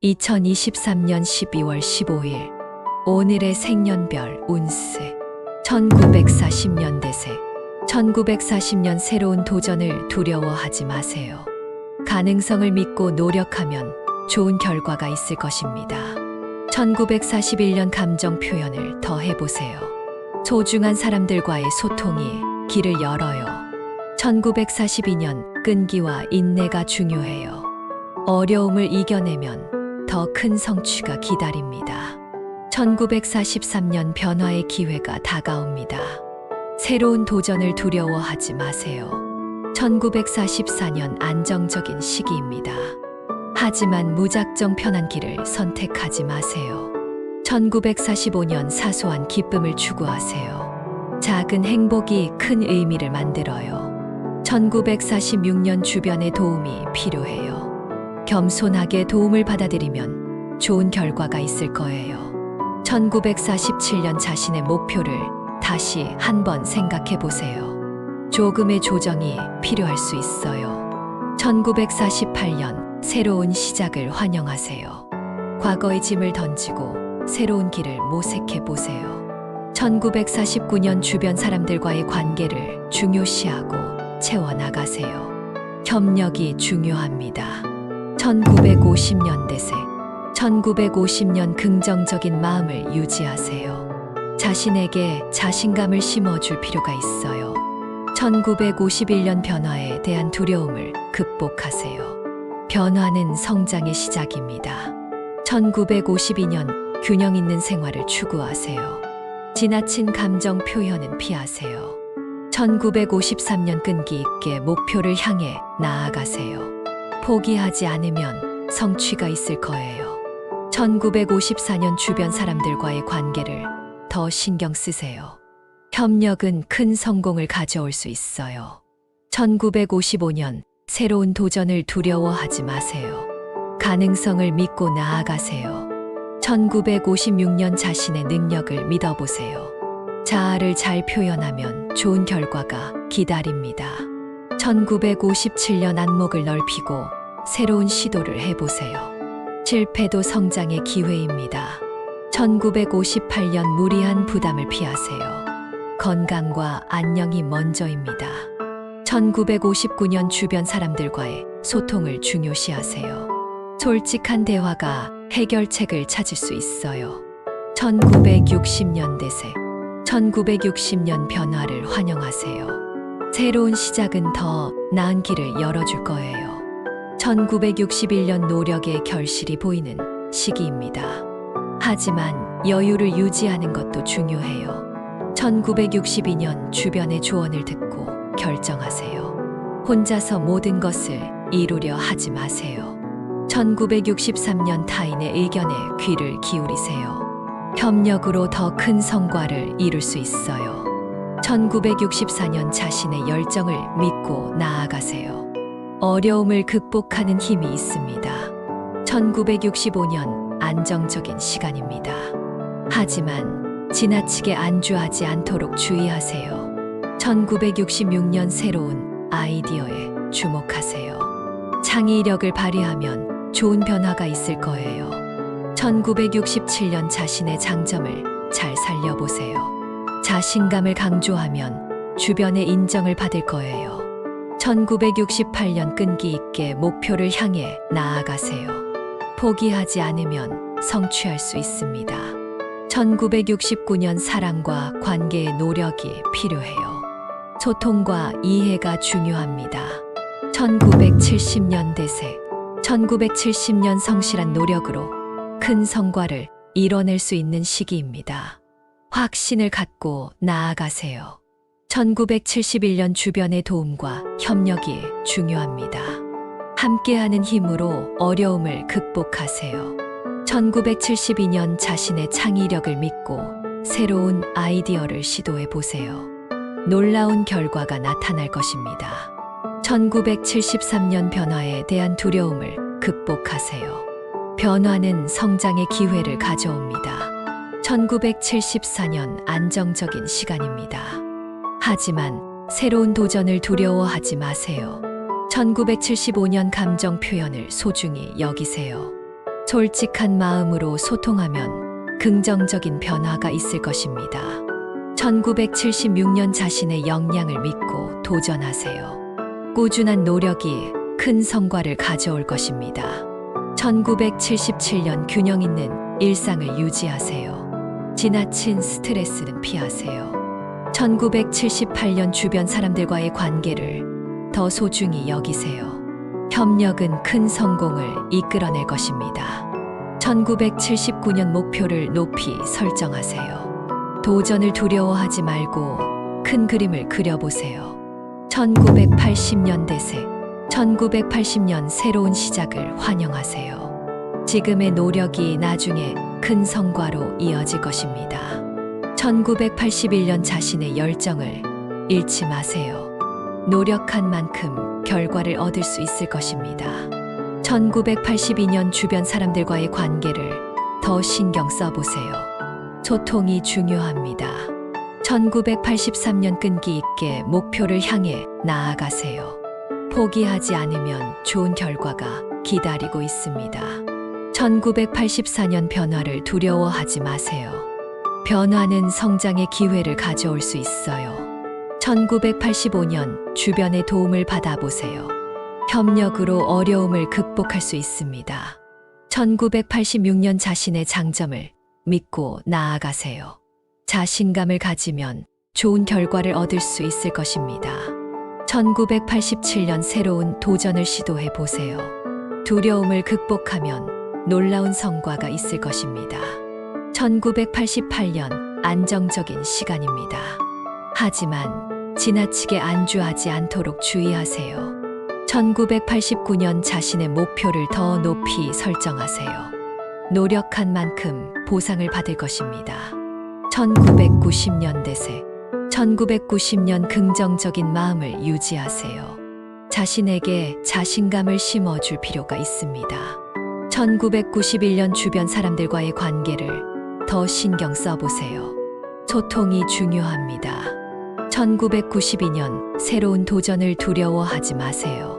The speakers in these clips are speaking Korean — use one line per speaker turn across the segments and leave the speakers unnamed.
2023년 12월 15일 오늘의 생년별 운세 1940년 대세 1940년 새로운 도전을 두려워하지 마세요. 가능성을 믿고 노력하면 좋은 결과가 있을 것입니다. 1941년 감정 표현을 더 해보세요. 소중한 사람들과의 소통이 길을 열어요. 1942년 끈기와 인내가 중요해요. 어려움을 이겨내면 더 큰 성취가 기다립니다. 1943년 변화의 기회가 다가옵니다. 새로운 도전을 두려워하지 마세요. 1944년 안정적인 시기입니다. 하지만 무작정 편한 길을 선택하지 마세요. 1945년 사소한 기쁨을 추구하세요. 작은 행복이 큰 의미를 만들어요. 1946년 주변의 도움이 필요해요. 겸손하게 도움을 받아들이면 좋은 결과가 있을 거예요. 1947년 자신의 목표를 다시 한번 생각해 보세요. 조금의 조정이 필요할 수 있어요. 1948년 새로운 시작을 환영하세요. 과거의 짐을 던지고 새로운 길을 모색해 보세요. 1949년 주변 사람들과의 관계를 중요시하고 채워나가세요. 협력이 중요합니다. 1950년 대세 1950년 긍정적인 마음을 유지하세요. 자신에게 자신감을 심어줄 필요가 있어요. 1951년 변화에 대한 두려움을 극복하세요. 변화는 성장의 시작입니다. 1952년 균형 있는 생활을 추구하세요. 지나친 감정 표현은 피하세요. 1953년 끈기 있게 목표를 향해 나아가세요. 포기하지 않으면 성취가 있을 거예요. 1954년 주변 사람들과의 관계를 더 신경 쓰세요. 협력은 큰 성공을 가져올 수 있어요. 1955년 새로운 도전을 두려워하지 마세요. 가능성을 믿고 나아가세요. 1956년 자신의 능력을 믿어보세요. 자아를 잘 표현하면 좋은 결과가 기다립니다. 1957년 안목을 넓히고 새로운 시도를 해보세요. 실패도 성장의 기회입니다. 1958년 무리한 부담을 피하세요. 건강과 안녕이 먼저입니다. 1959년 주변 사람들과의 소통을 중요시하세요. 솔직한 대화가 해결책을 찾을 수 있어요. 1960년 대세 1960년 변화를 환영하세요. 새로운 시작은 더 나은 길을 열어줄 거예요. 1961년 노력의 결실이 보이는 시기입니다. 하지만 여유를 유지하는 것도 중요해요. 1962년 주변의 조언을 듣고 결정하세요. 혼자서 모든 것을 이루려 하지 마세요. 1963년 타인의 의견에 귀를 기울이세요. 협력으로 더 큰 성과를 이룰 수 있어요. 1964년 자신의 열정을 믿고 나아가세요. 어려움을 극복하는 힘이 있습니다. 1965년 안정적인 시간입니다. 하지만 지나치게 안주하지 않도록 주의하세요. 1966년 새로운 아이디어에 주목하세요. 창의력을 발휘하면 좋은 변화가 있을 거예요. 1967년 자신의 장점을 잘 살려보세요. 자신감을 강조하면 주변의 인정을 받을 거예요. 1968년 끈기 있게 목표를 향해 나아가세요. 포기하지 않으면 성취할 수 있습니다. 1969년 사랑과 관계의 노력이 필요해요. 소통과 이해가 중요합니다. 1970년 대세 1970년 성실한 노력으로 큰 성과를 이뤄낼 수 있는 시기입니다. 확신을 갖고 나아가세요. 1971년 주변의 도움과 협력이 중요합니다. 함께하는 힘으로 어려움을 극복하세요. 1972년 자신의 창의력을 믿고 새로운 아이디어를 시도해 보세요. 놀라운 결과가 나타날 것입니다. 1973년 변화에 대한 두려움을 극복하세요. 변화는 성장의 기회를 가져옵니다. 1974년 안정적인 시간입니다. 하지만 새로운 도전을 두려워하지 마세요. 1975년 감정 표현을 소중히 여기세요. 솔직한 마음으로 소통하면 긍정적인 변화가 있을 것입니다. 1976년 자신의 역량을 믿고 도전하세요. 꾸준한 노력이 큰 성과를 가져올 것입니다. 1977년 균형 있는 일상을 유지하세요. 지나친 스트레스는 피하세요. 1978년 주변 사람들과의 관계를 더 소중히 여기세요. 협력은 큰 성공을 이끌어낼 것입니다. 1979년 목표를 높이 설정하세요. 도전을 두려워하지 말고 큰 그림을 그려보세요. 1980년 대세, 1980년 새로운 시작을 환영하세요. 지금의 노력이 나중에 큰 성과로 이어질 것입니다. 1981년 자신의 열정을 잃지 마세요. 노력한 만큼 결과를 얻을 수 있을 것입니다. 1982년 주변 사람들과의 관계를 더 신경 써보세요. 소통이 중요합니다. 1983년 끈기 있게 목표를 향해 나아가세요. 포기하지 않으면 좋은 결과가 기다리고 있습니다. 1984년 변화를 두려워하지 마세요. 변화는 성장의 기회를 가져올 수 있어요. 1985년 주변의 도움을 받아보세요. 협력으로 어려움을 극복할 수 있습니다. 1986년 자신의 장점을 믿고 나아가세요. 자신감을 가지면 좋은 결과를 얻을 수 있을 것입니다. 1987년 새로운 도전을 시도해 보세요. 두려움을 극복하면 놀라운 성과가 있을 것입니다. 1988년 안정적인 시간입니다. 하지만 지나치게 안주하지 않도록 주의하세요. 1989년 자신의 목표를 더 높이 설정하세요. 노력한 만큼 보상을 받을 것입니다. 1990년 대세, 1990년 긍정적인 마음을 유지하세요. 자신에게 자신감을 심어줄 필요가 있습니다. 1991년 주변 사람들과의 관계를 더 신경 써보세요. 소통이 중요합니다. 1992년 새로운 도전을 두려워하지 마세요.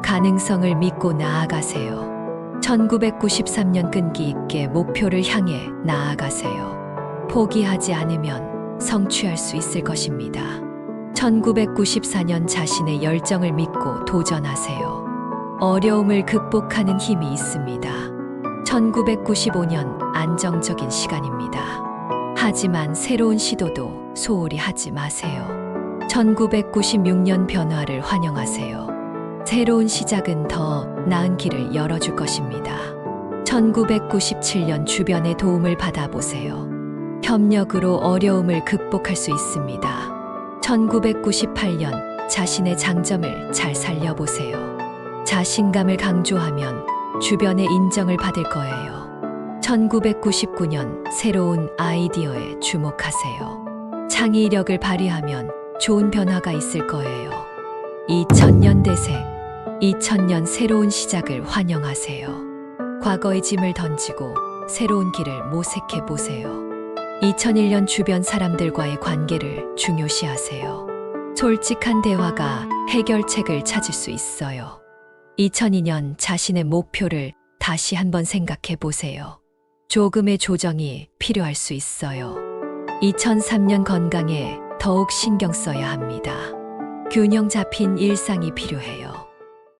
가능성을 믿고 나아가세요. 1993년 끈기 있게 목표를 향해 나아가세요. 포기하지 않으면 성취할 수 있을 것입니다. 1994년 자신의 열정을 믿고 도전하세요. 어려움을 극복하는 힘이 있습니다. 1995년 안정적인 시간입니다. 하지만 새로운 시도도 소홀히 하지 마세요. 1996년 변화를 환영하세요. 새로운 시작은 더 나은 길을 열어줄 것입니다. 1997년 주변의 도움을 받아보세요. 협력으로 어려움을 극복할 수 있습니다. 1998년 자신의 장점을 잘 살려보세요. 자신감을 강조하면 주변의 인정을 받을 거예요. 1999년 새로운 아이디어에 주목하세요. 창의력을 발휘하면 좋은 변화가 있을 거예요. 2000년 대세, 2000년 새로운 시작을 환영하세요. 과거의 짐을 던지고 새로운 길을 모색해 보세요. 2001년 주변 사람들과의 관계를 중요시하세요. 솔직한 대화가 해결책을 찾을 수 있어요. 2002년 자신의 목표를 다시 한번 생각해 보세요. 조금의 조정이 필요할 수 있어요. 2003년 건강에 더욱 신경 써야 합니다. 균형 잡힌 일상이 필요해요.